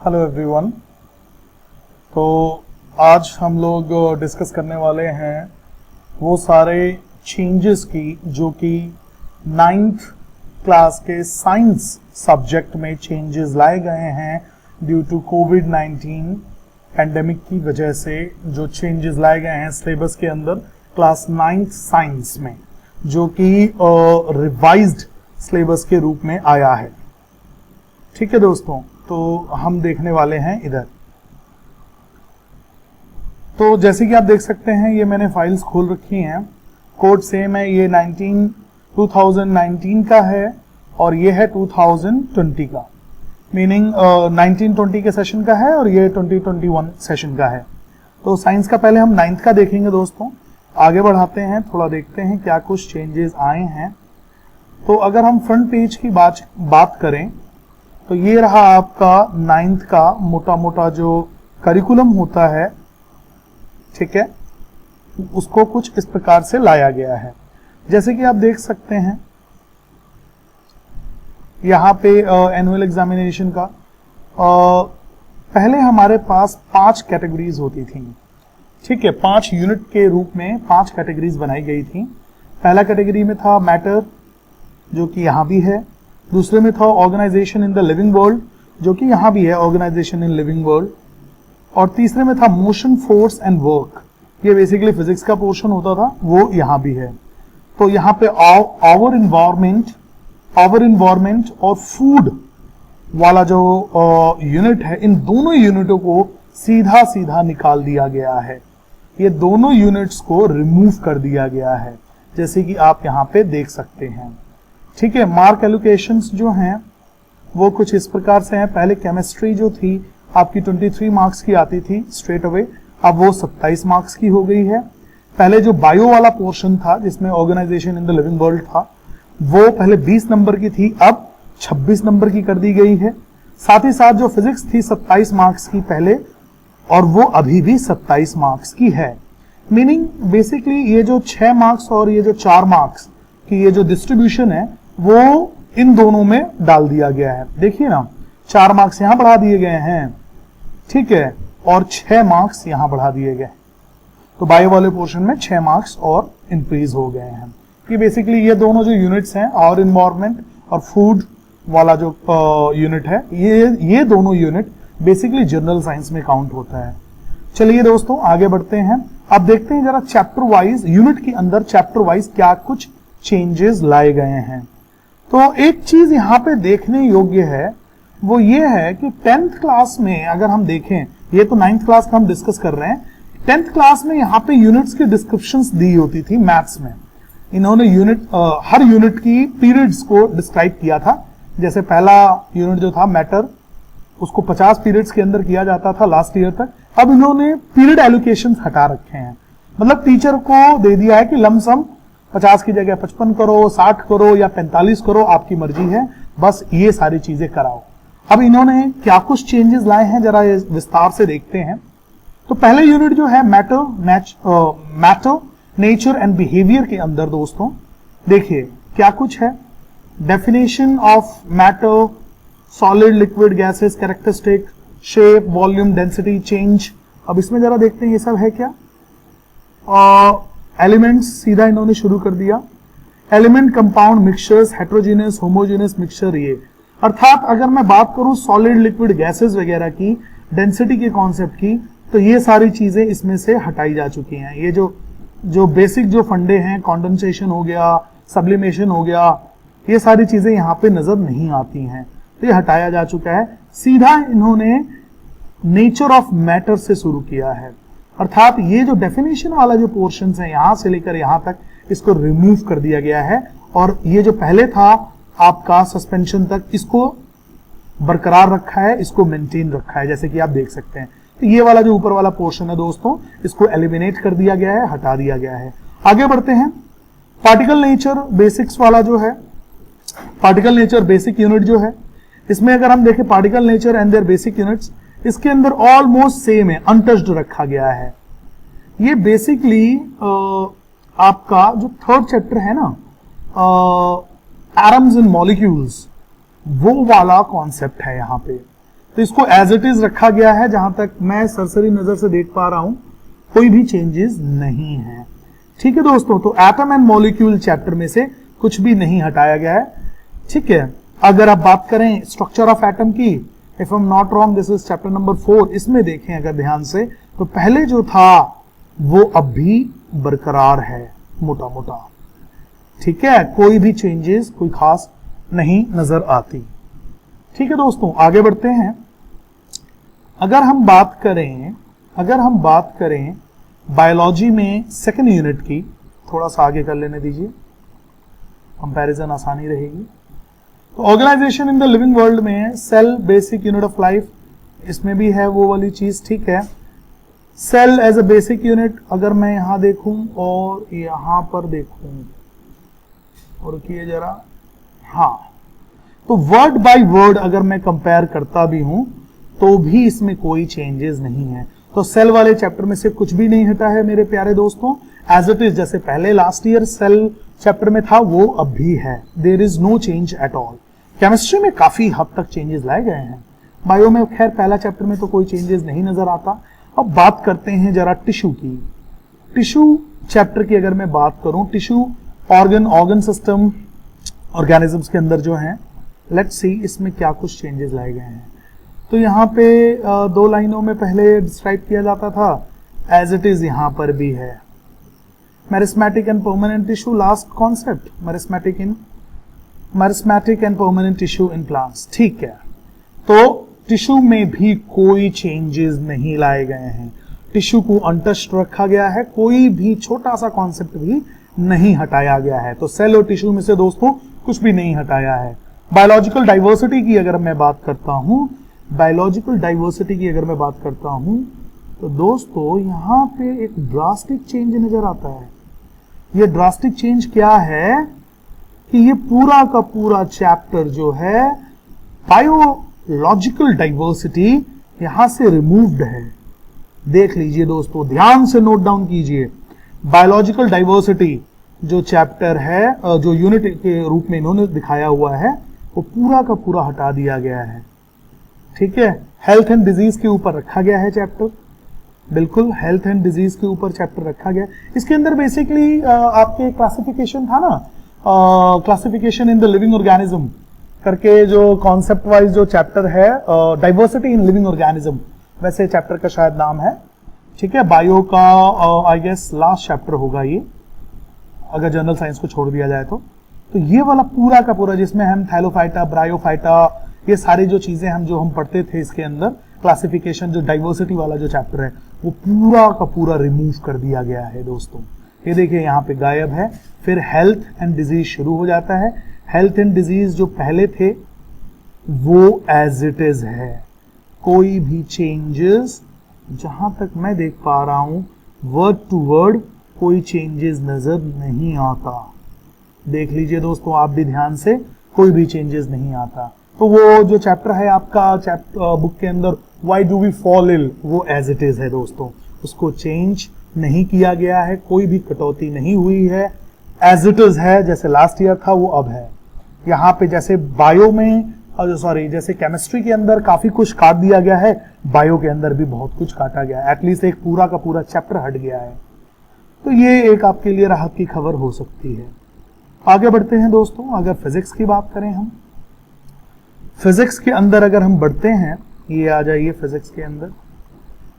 Hello everyone. तो आज हम लोग डिस्कस करने वाले हैं वो सारे चेंजेस की जो कि 9th क्लास के साइंस सब्जेक्ट में चेंजेस लाए गए हैं ड्यू टू कोविड-19 पैंडेमिक की वजह से। जो चेंजेस लाए गए हैं सिलेबस के अंदर क्लास 9th साइंस में, जो कि रिवाइज्ड सिलेबस के रूप में आया है। ठीक है दोस्तों, तो हम देखने वाले हैं इधर। तो जैसे कि आप देख सकते हैं, ये मैंने फाइल्स खोल रखी हैं। कोड सेम है, ये 2019 का है और ये है 2020 का, मीनिंग 1920 के सेशन का है और ये 2021 सेशन का है। तो साइंस का पहले हम 9th का देखेंगे दोस्तों। आगे बढ़ाते हैं, थोड़ा देखते हैं क्या कुछ चेंजेस आए हैं। तो अगर हम फ्रंट पेज की बात करें तो ये रहा आपका 9th का मोटा मोटा जो करिकुलम होता है, ठीक है, उसको कुछ इस प्रकार से लाया गया है। जैसे कि आप देख सकते हैं यहाँ पे एनुअल एग्जामिनेशन का पहले हमारे पास 5 कैटेगरीज होती थी। ठीक है, 5 यूनिट के रूप में 5 कैटेगरीज बनाई गई थी। पहला कैटेगरी में था मैटर, जो कि यहाँ भी है। दूसरे में था organisation in the living world, जो कि यहाँ भी है, ऑर्गेनाइजेशन इन लिविंग वर्ल्ड। और तीसरे में था मोशन, फोर्स एंड वर्क, ये बेसिकली फिजिक्स का पोर्शन होता था, वो यहाँ भी है। तो यहाँ पे आवर इन्वायरमेंट और फूड वाला जो यूनिट है, इन दोनों यूनिटों को सीधा सीधा निकाल दिया गया है। ये दोनों यूनिट्स को रिमूव कर दिया गया है, जैसे कि आप यहाँ पे देख सकते हैं। ठीक है, मार्क एलोकेशंस जो हैं वो कुछ इस प्रकार से हैं। पहले केमिस्ट्री जो थी आपकी 23 मार्क्स की आती थी स्ट्रेट अवे, अब वो 27 मार्क्स की हो गई है। पहले जो बायो वाला पोर्शन था जिसमें organisation in the living world था, वो पहले 20 नंबर की थी, अब 26 नंबर की कर दी गई है। साथ ही साथ जो फिजिक्स थी 27 मार्क्स की पहले, और वो अभी भी 27 मार्क्स की है। मीनिंग बेसिकली ये जो 6 मार्क्स और ये जो 4 मार्क्स की ये जो डिस्ट्रीब्यूशन है वो इन दोनों में डाल दिया गया है। देखिए ना, 4 मार्क्स यहां बढ़ा दिए गए हैं, ठीक है, और 6 मार्क्स यहां बढ़ा दिए गए। तो बायो वाले पोर्शन में 6 मार्क्स और इंक्रीज हो गए हैं। ये बेसिकली ये दोनों जो यूनिट्स हैं, और इन्वायरमेंट और फूड वाला जो यूनिट है, ये दोनों यूनिट बेसिकली जनरल साइंस में काउंट होता है। चलिए दोस्तों आगे बढ़ते हैं। अब देखते हैं जरा चैप्टर वाइज, यूनिट के अंदर चैप्टर वाइज क्या कुछ चेंजेस लाए गए हैं। तो एक चीज यहां पे देखने योग्य है, वो ये है कि 10th क्लास में अगर हम देखें, ये तो 9th क्लास का हम डिस्कस कर रहे हैं, 10th क्लास में यहाँ पे यूनिट्स की डिस्क्रिप्शंस दी होती थी मैथ्स में। इन्होंने हर यूनिट की पीरियड्स को डिस्क्राइब किया था। जैसे पहला यूनिट जो था मैटर, उसको 50 पीरियड्स के अंदर किया जाता था लास्ट ईयर तक। अब इन्होंने पीरियड एलोकेशन हटा रखे हैं, मतलब टीचर को दे दिया है कि लमसम 50 की जगह 55 करो, 60 करो या 45 करो, आपकी मर्जी है, बस ये सारी चीजें कराओ। अब इन्होंने क्या कुछ चेंजेस लाए हैं जरा ये विस्तार से देखते हैं। तो पहले यूनिट जो है मैटर, नेचर एंड बिहेवियर के अंदर दोस्तों देखिए क्या कुछ है। Definition of matter, solid, liquid, gases, characteristic, shape, volume, density, change. अब इसमें जरा देखते हैं ये सब है क्या। एलिमेंट्स सीधा इन्होंने शुरू कर दिया। Element, compound, mixtures, heterogeneous, homogeneous mixture, ये अर्थात अगर मैं बात करूं सॉलिड, लिक्विड, गैसेस वगैरह की, डेंसिटी के कॉन्सेप्ट की, तो ये सारी चीजें इसमें से हटाई जा चुकी हैं। ये जो बेसिक जो फंडे हैं, कॉन्डेंसेशन हो गया, सब्लिमेशन हो गया, ये सारी चीजें यहाँ पे नजर नहीं आती हैं, तो ये हटाया जा चुका है। सीधा इन्होंने नेचर ऑफ मैटर से शुरू किया है, अर्थात ये जो डेफिनेशन वाला जो पोर्शन है यहां से लेकर यहां तक, इसको रिमूव कर दिया गया है। और ये जो पहले था आपका सस्पेंशन तक, इसको बरकरार रखा है, इसको मेंटेन रखा है, जैसे कि आप देख सकते हैं। तो ये वाला जो ऊपर वाला पोर्शन है दोस्तों, इसको एलिमिनेट कर दिया गया है, हटा दिया गया है। आगे बढ़ते हैं। पार्टिकल नेचर बेसिक्स वाला जो है, पार्टिकल नेचर बेसिक यूनिट जो है, इसमें अगर हम देखें particle nature and their basic units, इसके अंदर ऑलमोस्ट सेम है, अनटच्ड रखा गया है। ये बेसिकली आपका जो 3rd चैप्टर है ना, एटम्स एंड मॉलिक्यूल्स, वो वाला कॉन्सेप्ट है यहाँ पे। तो इसको एज इट इज रखा गया है, जहां तक मैं सरसरी नजर से देख पा रहा हूं कोई भी चेंजेस नहीं है। ठीक है दोस्तों, तो एटम एंड मॉलिक्यूल चैप्टर में से कुछ भी नहीं हटाया गया है। ठीक है, अगर आप बात करें स्ट्रक्चर ऑफ एटम की, if I am not wrong this is chapter number 4, इसमें देखें अगर ध्यान से तो पहले जो था वो अब भी बरकरार है मोटा मोटा। ठीक है, कोई भी चेंजेस कोई खास नहीं नजर आती। ठीक है दोस्तों, आगे बढ़ते हैं। अगर हम बात करें बायोलॉजी में सेकेंड यूनिट की, थोड़ा सा आगे कर लेने दीजिए, कंपैरिजन आसानी रहेगी। तो organisation in the living world में cell basic unit of life, इसमें भी है वो वाली चीज। ठीक है, cell as a basic unit, अगर मैं यहां देखूं और यहां पर देखूं, और रुकिए जरा, हाँ, तो वर्ड बाय वर्ड अगर मैं कंपेयर करता भी हूं तो भी इसमें कोई चेंजेस नहीं है। तो सेल वाले चैप्टर में से कुछ भी नहीं हटा है मेरे प्यारे दोस्तों, एज इट इज, जैसे पहले लास्ट ईयर सेल चैप्टर में था वो अब भी है। There is no change at all. Chemistry में काफी हद तक चेंजेस लाए गए हैं, बायो में खैर पहला चैप्टर में तो कोई चेंजेस नहीं नजर आता। अब बात करते हैं जरा टिश्यू की। टिश्यू चैप्टर की अगर मैं बात करूं, टिश्यू ऑर्गन सिस्टम ऑर्गेनिजम्स के अंदर जो है, लेट्स सी इसमें क्या कुछ चेंजेस लाए गए हैं। तो यहाँ पे 2 लाइनों में पहले डिस्क्राइब किया जाता था, एज इट इज यहाँ पर भी है। Meristematic and permanent tissue, last concept, meristematic and permanent tissue in plants. ठीक है, तो टिश्यू में भी कोई चेंजेस नहीं लाए गए हैं, टिश्यू को अनटच्ड रखा गया है, कोई भी छोटा सा कॉन्सेप्ट भी नहीं हटाया गया है। तो सेल और टिश्यू में से दोस्तों कुछ भी नहीं हटाया है। बायोलॉजिकल डाइवर्सिटी की अगर मैं बात करता हूं, तो दोस्तों यहां पे एक ड्रास्टिक चेंज नजर आता है। ये ड्रास्टिक चेंज क्या है कि ये पूरा का पूरा चैप्टर जो है बायोलॉजिकल डाइवर्सिटी यहां से रिमूव्ड है। देख लीजिए दोस्तों, ध्यान से नोट डाउन कीजिए, बायोलॉजिकल डाइवर्सिटी जो चैप्टर है, जो यूनिट के रूप में इन्होंने दिखाया हुआ है, वो पूरा का पूरा हटा दिया गया है। ठीक है, हेल्थ एंड डिजीज के ऊपर रखा गया है चैप्टर, बिल्कुल हेल्थ एंड डिजीज के ऊपर चैप्टर रखा गया। इसके अंदर बेसिकली आपके क्लासिफिकेशन था ना, classification in the living organism करके जो कॉन्सेप्ट वाइज जो चैप्टर है, डाइवर्सिटी इन लिविंग ऑर्गेनिज्म, वैसे चैप्टर का शायद नाम है। ठीक है, बायो का आई गेस लास्ट चैप्टर होगा ये, अगर जनरल साइंस को छोड़ दिया जाए तो ये वाला पूरा का पूरा, जिसमें हम थैलोफाइटा, ब्रायोफाइटा, ये सारी जो चीजें हम पढ़ते थे, इसके अंदर क्लासिफिकेशन जो डाइवर्सिटी वाला जो चैप्टर है वो पूरा का पूरा रिमूव कर दिया गया है दोस्तों। ये देखिए यहाँ पे गायब है। फिर हेल्थ एंड डिजीज शुरू हो जाता है। हेल्थ एंड डिजीज जो पहले थे वो एज इट इज है, कोई भी चेंजेस जहां तक मैं देख पा रहा हूं वर्ड टू वर्ड कोई चेंजेस नजर नहीं आता। देख लीजिए दोस्तों आप भी ध्यान से, कोई भी चेंजेस नहीं आता। तो वो जो चैप्टर है आपका बुक के अंदर, why do we fall ill, वो एज इट इज है दोस्तों, उसको चेंज नहीं किया गया है, कोई भी कटौती नहीं हुई है, एज इट इज है। जैसे लास्ट ईयर था वो अब है। यहाँ पे जैसे बायो में, जैसे केमिस्ट्री के अंदर काफी कुछ काट दिया गया है, बायो के अंदर भी बहुत कुछ काटा गया है, एटलीस्ट एक पूरा का पूरा चैप्टर हट गया है। तो ये एक आपके लिए राहत की खबर हो सकती है। आगे बढ़ते हैं दोस्तों। अगर फिजिक्स की बात करें, हम फिजिक्स के अंदर अगर हम बढ़ते हैं, ये आ जाइए फिजिक्स के अंदर।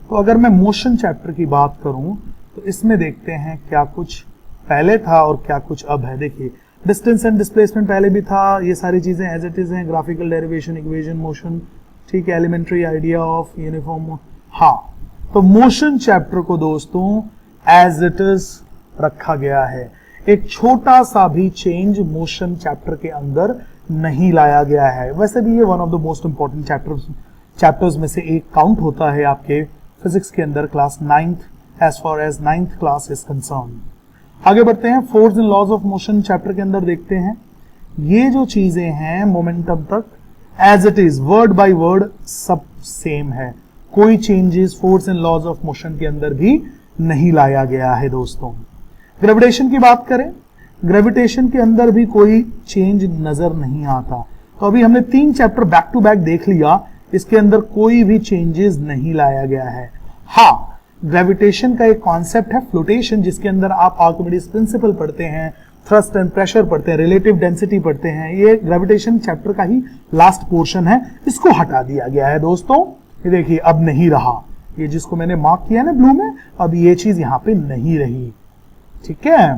तो अगर मैं मोशन चैप्टर की बात करूं तो इसमें देखते हैं क्या कुछ पहले था और क्या कुछ अब है। देखिए डिस्टेंस एंड डिस्प्लेसमेंट पहले भी था, ये सारी चीजें एज इट इज हैं, ग्राफिकल डेरिवेशन, इक्वेशन, मोशन, ठीक है, एलिमेंट्री आइडिया ऑफ यूनिफॉर्म। हाँ, तो मोशन चैप्टर को दोस्तों एज इट इज रखा गया है। एक छोटा सा भी चेंज मोशन चैप्टर के अंदर नहीं लाया गया है। वैसे भी ये one of the most important chapters में से एक काउंट होता है आपके फिजिक्स के अंदर, class 9th as far as 9th class is concern. आगे बढ़ते हैं। Force and laws of motion chapter के अंदर देखते हैं। ये जो चीजें हैं मोमेंटम तक as it is, word by word सब सेम है, कोई changes force and laws of motion के अंदर भी नहीं लाया गया है दोस्तों। ग्रेविटेशन की बात करें, ग्रेविटेशन के अंदर भी कोई चेंज नजर नहीं आता। तो अभी हमने 3 चैप्टर बैक टू बैक देख लिया, इसके अंदर कोई भी चेंजेस नहीं लाया गया है। हाँ, ग्रेविटेशन का एक कॉन्सेप्ट है फ्लोटेशन, जिसके अंदर आप आर्किमिडीज प्रिंसिपल पढ़ते हैं, थ्रस्ट एंड प्रेशर पढ़ते हैं, रिलेटिव डेंसिटी पढ़ते हैं। ये ग्रेविटेशन चैप्टर का ही लास्ट पोर्शन है, इसको हटा दिया गया है दोस्तों। ये देखिए अब नहीं रहा, ये जिसको मैंने मार्क किया ना ब्लू में, अब ये चीज यहां पे नहीं रही। ठीक है,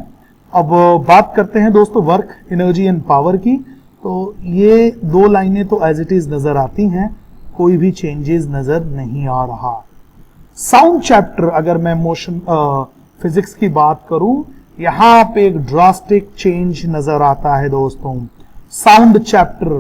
अब बात करते हैं दोस्तों वर्क, एनर्जी एंड पावर की। तो ये दो लाइनें तो एज इट इज नजर आती हैं, कोई भी चेंजेस नजर नहीं आ रहा। साउंड चैप्टर, अगर मैं मोशन फिजिक्स की बात करूं, यहां पे एक ड्रास्टिक चेंज नजर आता है दोस्तों। साउंड चैप्टर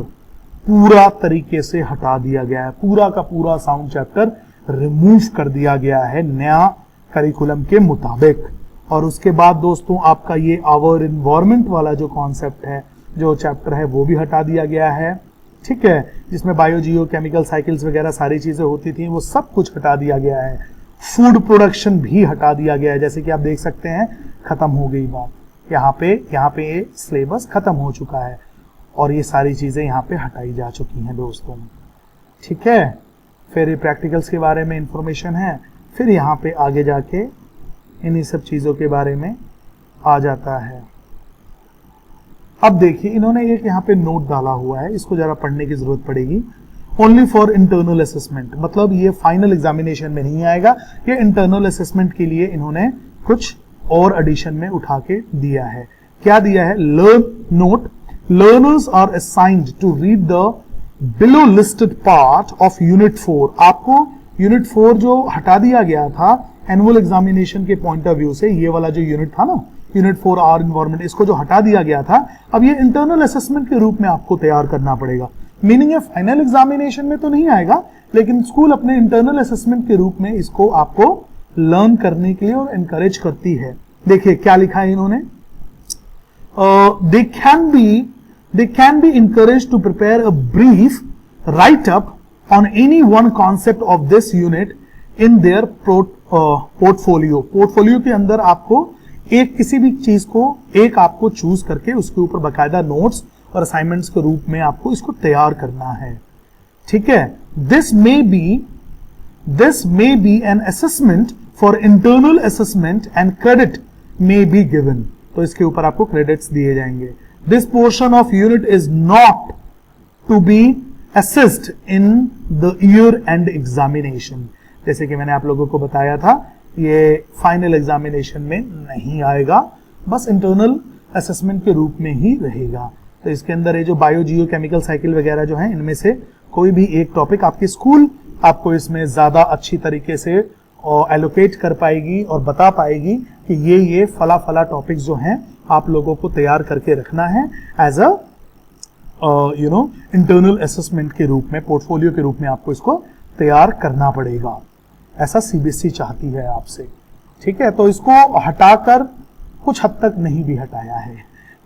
पूरा तरीके से हटा दिया गया है, पूरा का पूरा साउंड चैप्टर रिमूव कर दिया गया है नया करिकुलम के मुताबिक। और उसके बाद दोस्तों आपका ये आवर एनवायरमेंट वाला जो कॉन्सेप्ट है, जो चैप्टर है, वो भी हटा दिया गया है। ठीक है, जिसमें बायो जियो केमिकल साइकिल्स वगैरह सारी चीजें होती थी, वो सब कुछ हटा दिया गया है। फूड प्रोडक्शन भी हटा दिया गया है, जैसे कि आप देख सकते हैं खत्म हो गई बात। यहाँ पे ये सिलेबस खत्म हो चुका है और ये सारी चीजें यहाँ पे हटाई जा चुकी हैं दोस्तों। ठीक है, फिर ये प्रैक्टिकल्स के बारे में इंफॉर्मेशन है, फिर यहाँ पे आगे जाके इन्हीं सब चीजों के बारे में आ जाता है। अब देखिए इन्होंने एक यहाँ पे नोट डाला हुआ है, इसको जरा पढ़ने की जरूरत पड़ेगी। ओनली फॉर इंटरनल असेसमेंट, मतलब ये फाइनल एग्जामिनेशन में नहीं आएगा, ये इंटरनल असेसमेंट के लिए इन्होंने कुछ और एडिशन में उठा के दिया है। क्या दिया है? Learn note, learners are assigned to read the below listed part of unit 4। आपको यूनिट 4 जो हटा दिया गया था एनुअल एग्जामिनेशन के पॉइंट ऑफ व्यू से, ये वाला जो यूनिट था ना, यूनिट 4 आर एनवायरमेंट, इसको जो हटा दिया गया था, अब ये इंटरनल असेसमेंट के रूप में आपको तैयार करना पड़ेगा। मीनिंग है फाइनल एग्जामिनेशन में तो नहीं आएगा, लेकिन स्कूल अपने इंटरनल असेसमेंट के रूप में इसको आपको लर्न करने के लिए और एनकरेज करती है। देखिए क्या लिखा है इन्होंने, they can be encouraged to prepare a brief write-up on any one concept of this unit in their portfolio। Portfolio के अंदर आपको एक किसी भी चीज को एक आपको चूज करके उसके ऊपर बाकायदा नोट्स और असाइनमेंट्स के रूप में आपको इसको तैयार करना है। ठीक है, this may be an assessment for internal assessment and credit may be given. तो इसके ऊपर आपको क्रेडिट्स दिए जाएंगे। This portion of unit is not to be assessed in the year end examination. जैसे कि मैंने आप लोगों को बताया था, ये फाइनल एग्जामिनेशन में नहीं आएगा, बस इंटरनल असेसमेंट के रूप में ही रहेगा। तो इसके अंदर ये जो बायो जियो केमिकल साइकिल वगैरह जो है, इनमें से कोई भी एक टॉपिक आपकी स्कूल आपको इसमें ज्यादा अच्छी तरीके से एलोकेट कर पाएगी और बता पाएगी कि ये फला फला टॉपिक्स जो हैं आप लोगों को तैयार करके रखना है एज अ इंटरनल असेसमेंट के रूप में, पोर्टफोलियो के रूप में आपको इसको तैयार करना पड़ेगा। ऐसा सीबीएसई चाहती है आपसे। ठीक है, तो इसको हटाकर कुछ हद तक नहीं भी हटाया है,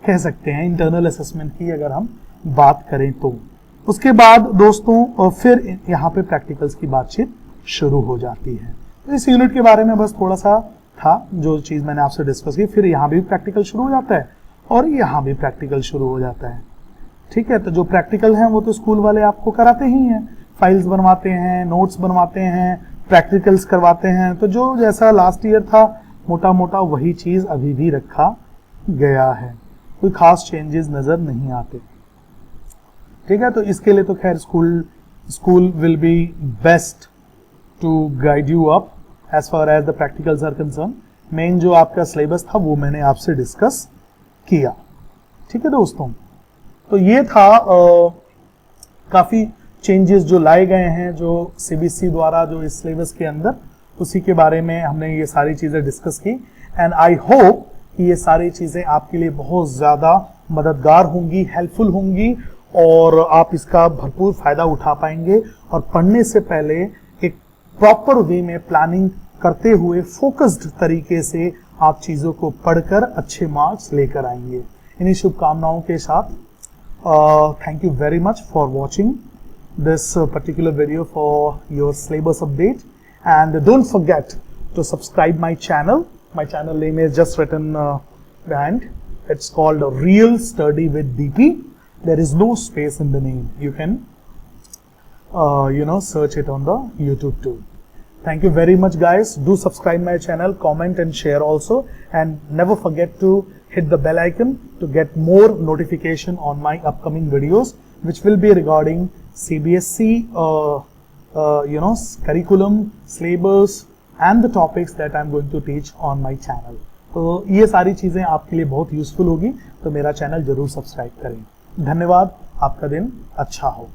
कह सकते हैं इंटरनल असेसमेंट की अगर हम बात करें तो। उसके बाद दोस्तों फिर यहाँ पे प्रैक्टिकल्स की बातचीत शुरू हो जाती है। तो इस यूनिट के बारे में बस थोड़ा सा था जो चीज मैंने आपसे डिस्कस की। फिर यहाँ भी प्रैक्टिकल शुरू हो जाता है और यहाँ भी प्रैक्टिकल शुरू हो जाता है। ठीक है, तो जो प्रैक्टिकल हैं वो तो स्कूल वाले आपको कराते ही हैं, फाइल्स बनवाते हैं, नोट्स बनवाते हैं, प्रैक्टिकल्स करवाते हैं। तो जो जैसा लास्ट ईयर था मोटा मोटा वही चीज अभी भी रखा गया है, कोई खास चेंजेस नजर नहीं आते। ठीक है, तो इसके लिए तो खैर school will be best to guide you up as far as the practicals are concern. Main जो आपका सिलेबस था वो मैंने आपसे डिस्कस किया। ठीक है दोस्तों, तो ये था काफी चेंजेस जो लाए गए हैं जो सीबीएसई द्वारा जो इस सिलेबस के अंदर, उसी के बारे में हमने ये सारी चीजें डिस्कस की। एंड आई होप कि ये सारी चीजें आपके लिए बहुत ज्यादा मददगार होंगी, हेल्पफुल होंगी और आप इसका भरपूर फायदा उठा पाएंगे। और पढ़ने से पहले एक प्रॉपर वे में प्लानिंग करते हुए फोकस्ड तरीके से आप चीजों को पढ़कर अच्छे मार्क्स लेकर आएंगे। इन्हीं शुभकामनाओं के साथ thank you very much for watching this particular video for your syllabus update, and don't forget to subscribe my channel. My channel name is just written behind. It's called Real Study with DP. There is no space in the name. You can search it on the YouTube too. Thank you very much, guys. Do subscribe my channel, comment and share also, and never forget to hit the bell icon to get more notification on my upcoming videos, which will be regarding CBSE curriculum, syllabus and the topics that I'm going to teach on my channel. तो ये सारी चीजें आपके लिए बहुत useful होगी, तो मेरा चैनल जरूर सब्सक्राइब करें। धन्यवाद, आपका दिन अच्छा हो।